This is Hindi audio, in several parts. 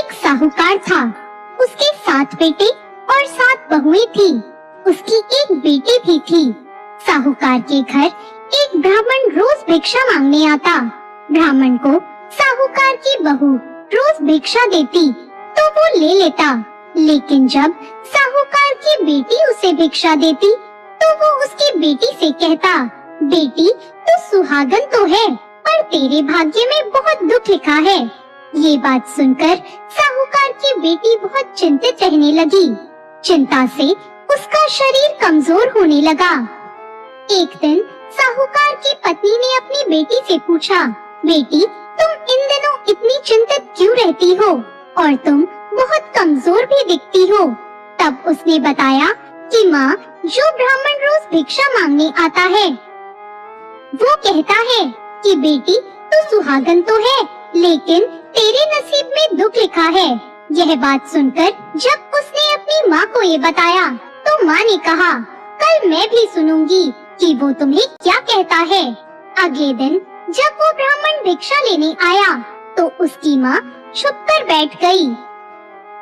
एक साहूकार था। उसके 7 बेटे और 7 बहुएं थी। उसकी एक बेटी भी थी। साहूकार के घर एक ब्राह्मण रोज भिक्षा मांगने आता। ब्राह्मण को साहूकार की बहू रोज भिक्षा देती तो वो ले लेता, लेकिन जब साहूकार की बेटी उसे भिक्षा देती तो वो उसकी बेटी से कहता, बेटी तू सुहागन तो है, पर तेरे भाग्य में बहुत दुख लिखा है। ये बात सुनकर साहूकार की बेटी बहुत चिंतित रहने लगी। चिंता से उसका शरीर कमजोर होने लगा। एक दिन साहूकार की पत्नी ने अपनी बेटी से पूछा, बेटी तुम इन दिनों इतनी चिंतित क्यों रहती हो और तुम बहुत कमजोर भी दिखती हो। तब उसने बताया कि माँ, जो ब्राह्मण रोज भिक्षा मांगने आता है वो कहता है कि बेटी तू सुहागन तो है, लेकिन तेरे नसीब में दुख लिखा है। यह बात सुनकर जब उसने अपनी माँ को ये बताया तो माँ ने कहा, कल मैं भी सुनूंगी कि वो तुम्हें क्या कहता है। अगले दिन जब वो ब्राह्मण भिक्षा लेने आया तो उसकी माँ छुपकर बैठ गई।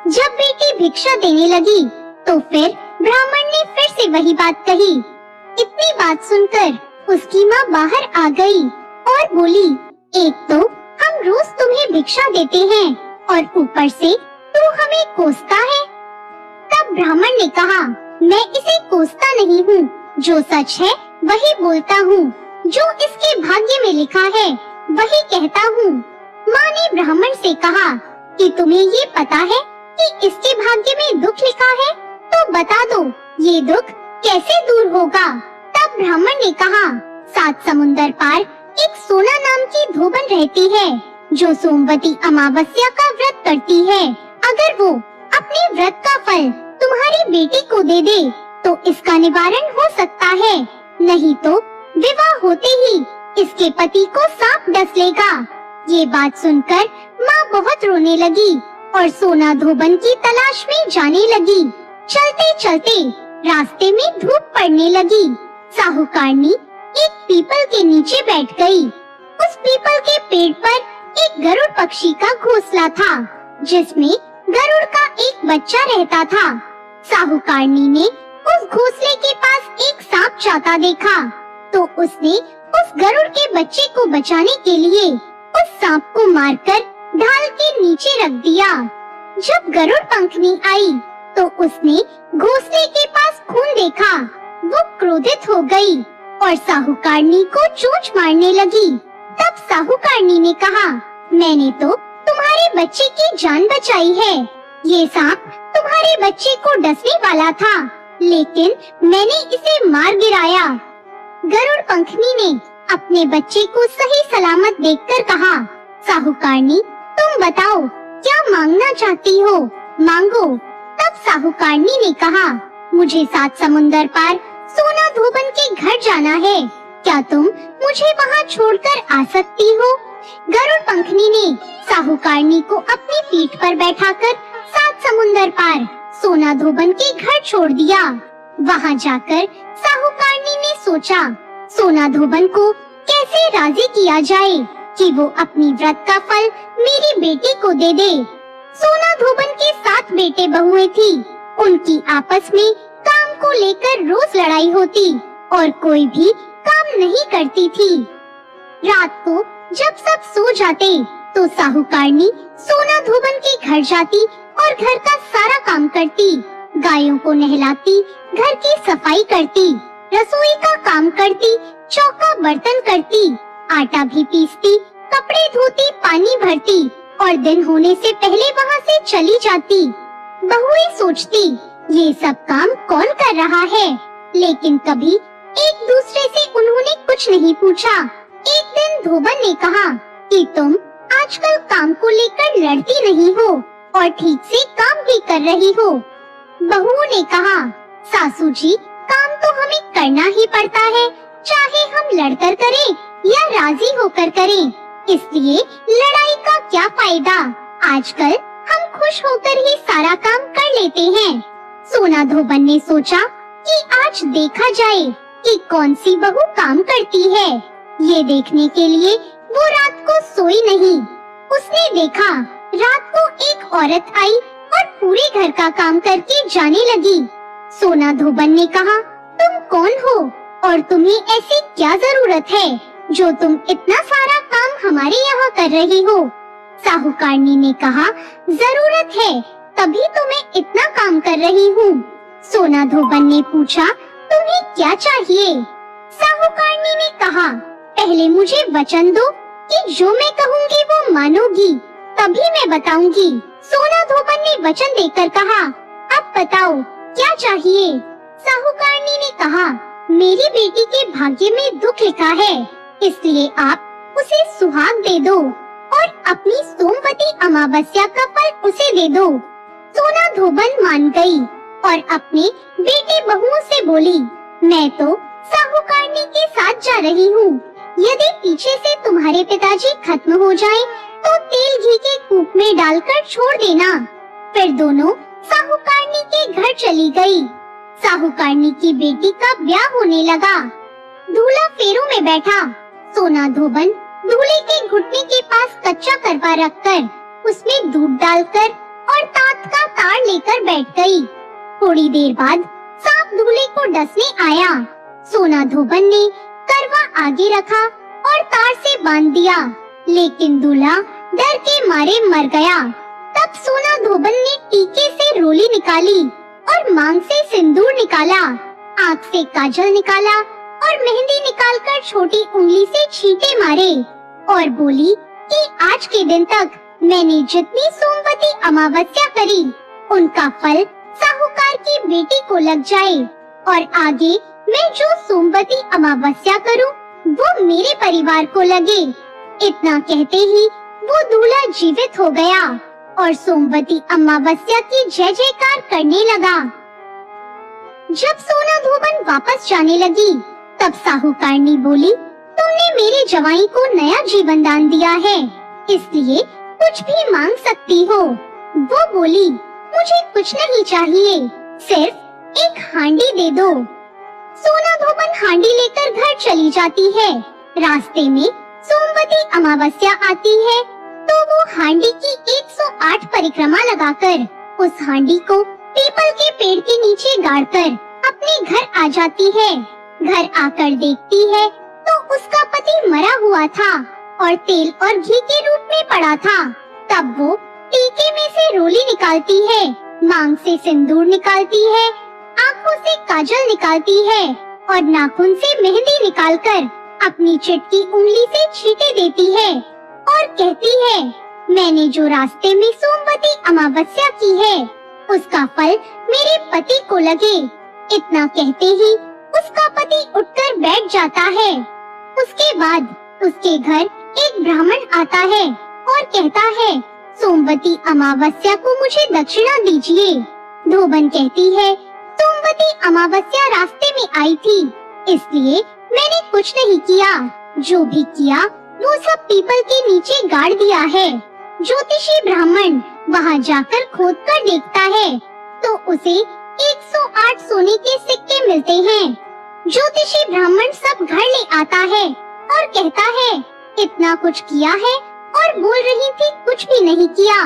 जब बेटी भिक्षा देने लगी तो फिर ब्राह्मण ने फिर से वही बात कही। इतनी बात सुनकर उसकी माँ बाहर आ गई और बोली, एक तो हम रोज तुम्हें भिक्षा देते हैं और ऊपर से तू हमें कोसता है। तब ब्राह्मण ने कहा, मैं इसे कोसता नहीं हूँ, जो सच है वही बोलता हूँ, जो इसके भाग्य में लिखा है वही कहता हूँ। माँ ने ब्राह्मण से कहा कि तुम्हें ये पता है कि इसके भाग्य में दुख लिखा है, तो बता दो ये दुख कैसे दूर होगा। तब ब्राह्मण ने कहा, 7 समुंदर पार एक सोना नाम की धोबन रहती है, जो सोमवती अमावस्या का व्रत करती है। अगर वो अपने व्रत का फल तुम्हारी बेटी को दे दे तो इसका निवारण हो सकता है, नहीं तो विवाह होते ही इसके पति को सांप डस लेगा। ये बात सुनकर माँ बहुत रोने लगी और सोना धोबन की तलाश में जाने लगी। चलते चलते रास्ते में धूप पड़ने लगी। साहूकारनी एक पीपल के नीचे बैठ गई। उस पीपल के पेड़ पर एक गरुड़ पक्षी का घोंसला था, जिसमें गरुड़ का एक बच्चा रहता था। साहूकारनी ने उस घोंसले के पास एक सांप जाता देखा तो उसने उस गरुड़ के बच्चे को बचाने के लिए उस सांप को मारकर ढाल के नीचे रख दिया। जब गरुड़ पंखनी आई तो उसने घोंसले के पास खून देखा। वो क्रोधित हो गई और साहूकारनी को चोंच मारने लगी। तब साहूकारनी ने कहा, मैंने तो तुम्हारे बच्चे की जान बचाई है। ये सांप तुम्हारे बच्चे को डसने वाला था, लेकिन मैंने इसे मार गिराया। गरुड़ पंखनी ने अपने बच्चे को सही सलामत देखकर कहा, साहूकारनी तुम बताओ क्या मांगना चाहती हो, मांगो। तब साहूकारनी ने कहा, मुझे 7 समुंदर पार सोना धोबन के घर जाना है, क्या तुम मुझे वहाँ छोड़कर आ सकती हो। गरुड़ पंखनी ने साहूकारनी को अपनी पीठ पर बैठाकर 7 समुंदर पार सोना धोबन के घर छोड़ दिया। वहाँ जाकर साहूकारनी ने सोचा, सोना धोबन को कैसे राजी किया जाए कि वो अपनी व्रत का फल मेरी बेटी को दे दे। सोना धोबन के 7 बेटे बहुएं थी। उनकी आपस में काम को लेकर रोज लड़ाई होती और कोई भी काम नहीं करती थी। रात को जब सब सो जाते तो साहूकारनी सोना धोबन के घर जाती और घर का सारा काम करती। गायों को नहलाती, घर की सफाई करती, रसोई का काम करती, चौका बर्तन करती, आटा भी पीसती, कपड़े धोती, पानी भरती और दिन होने से पहले वहाँ से चली जाती। बहुएं सोचती ये सब काम कौन कर रहा है, लेकिन कभी एक दूसरे से उन्होंने कुछ नहीं पूछा। एक दिन धोबन ने कहा कि तुम आजकल काम को लेकर लड़ती नहीं हो और ठीक से काम भी कर रही हो। बहुओं ने कहा, सासू जी काम तो हमें करना ही पड़ता है, चाहे हम लड़कर करें या राजी होकर करें, इसलिए लड़ाई का क्या फायदा। आजकल हम खुश होकर ही सारा काम कर लेते हैं। सोना धोबन ने सोचा कि आज देखा जाए कि कौन सी बहू काम करती है। ये देखने के लिए वो रात को सोई नहीं। उसने देखा रात को एक एक औरत आई और पूरे घर का काम करके जाने लगी। सोना धोबन ने कहा, तुम कौन हो और तुम्हें ऐसी क्या जरूरत है जो तुम इतना सारा काम हमारे यहाँ कर रही हो? साहूकारनी ने कहा, जरूरत है तभी तो मैं इतना काम कर रही हूँ। सोना धोबन ने पूछा, तुम्हें क्या चाहिए? साहूकारनी ने कहा, पहले मुझे वचन दो कि जो मैं कहूँगी वो मानोगी, तभी मैं बताऊंगी। सोना धोबन ने वचन देकर कहा, अब बताओ क्या चाहिए? साहूकारनी ने कहा, मेरी बेटी के भाग्य में दुख लिखा है, इसलिए आप उसे सुहाग दे दो और अपनी सोमवती अमावस्या का फल उसे दे दो। सोना धोबन मान गई और अपने बेटे बहुओं से बोली, मैं तो साहूकारनी के साथ जा रही हूँ। यदि पीछे से तुम्हारे पिताजी खत्म हो जाएं, तो तेल घी के कूप में डालकर छोड़ देना। फिर दोनों साहूकारनी के घर चली गई। साहूकारनी की बेटी का ब्याह होने लगा। दूल्हा फेरों में बैठा। सोना धोबन दूल्हे के घुटने के पास कच्चा करवा रखकर उसमें दूध डालकर और तात का तार लेकर बैठ गई। थोड़ी देर बाद सांप दूल्हे को डसने आया। सोना धोबन ने करवा आगे रखा और तार से बांध दिया, लेकिन दूल्हा डर के मारे मर गया। तब सोना धोबन ने टीके से रोली निकाली और मांग से सिंदूर निकाला, आँख से काजल निकाला और मेहंदी निकालकर छोटी उंगली से छींटे मारे और बोली कि आज के दिन तक मैंने जितनी सोमवती अमावस्या करी, उनका फल साहूकार की बेटी को लग जाए और आगे मैं जो सोमवती अमावस्या करूं, वो मेरे परिवार को लगे। इतना कहते ही वो दूल्हा जीवित हो गया और सोमवती अमावस्या की जय जयकार करने लगा। जब सोना धोबन वापस जाने लगी, तब साहूकारनी बोली, तुमने मेरे जवाई को नया जीवन दान दिया है, इसलिए कुछ भी मांग सकती हो। वो बोली, मुझे कुछ नहीं चाहिए, सिर्फ एक हांडी दे दो। सोना धोबन हांडी लेकर घर चली जाती है। रास्ते में सोमवती अमावस्या आती है, तो वो हांडी की 108 परिक्रमा लगाकर उस हांडी को पीपल के पेड़ के नीचे गाड़कर अपने घर आ जाती है। घर आकर देखती है तो उसका पति मरा हुआ था और तेल और घी के रूप में पड़ा था। तब वो टीके में से रोली निकालती है, मांग से सिंदूर निकालती है, आँखों से काजल निकालती है और नाखून से मेहंदी निकालकर अपनी चुटकी उंगली से छींटे देती है और कहती है, मैंने जो रास्ते में सोमवती अमावस्या की है, उसका फल मेरे पति को लगे। इतना कहते ही उसका पति उठकर बैठ जाता है। उसके बाद उसके घर एक ब्राह्मण आता है और कहता है, सोमवती अमावस्या को मुझे दक्षिणा दीजिए। धोबन कहती है, सोमवती अमावस्या रास्ते में आई थी, इसलिए मैंने कुछ नहीं किया। जो भी किया वो सब पीपल के नीचे गाड़ दिया है। ज्योतिषी ब्राह्मण वहाँ जाकर खोद कर देखता है तो उसे 108 सोने के सिक्के मिलते हैं। ज्योतिषी ब्राह्मण सब घर ले आता है और कहता है, इतना कुछ किया है और बोल रही थी कुछ भी नहीं किया।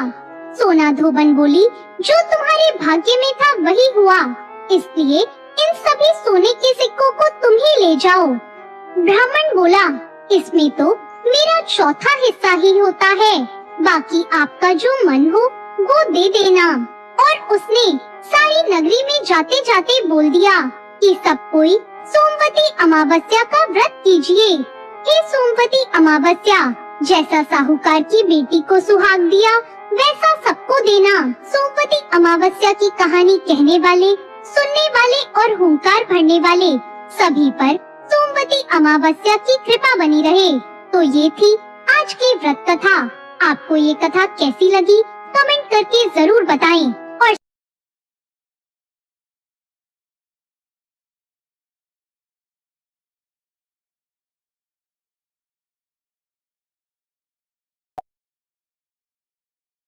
सोना धोबन बोली, जो तुम्हारे भाग्य में था वही हुआ, इसलिए इन सभी सोने के सिक्कों को तुम ही ले जाओ। ब्राह्मण बोला, इसमें तो मेरा चौथा हिस्सा ही होता है, बाकी आपका जो मन हो वो दे देना। और उसने सारी नगरी में जाते जाते बोल दिया कि सब कोई सोमवती अमावस्या का व्रत कीजिए। हे सोमवती अमावस्या, जैसा साहूकार की बेटी को सुहाग दिया वैसा सबको देना। सोमवती अमावस्या की कहानी कहने वाले, सुनने वाले और हुंकार भरने वाले सभी पर सोमवती अमावस्या की कृपा बनी रहे। तो ये थी आज की व्रत कथा। आपको ये कथा कैसी लगी कमेंट करके जरूर बताएं।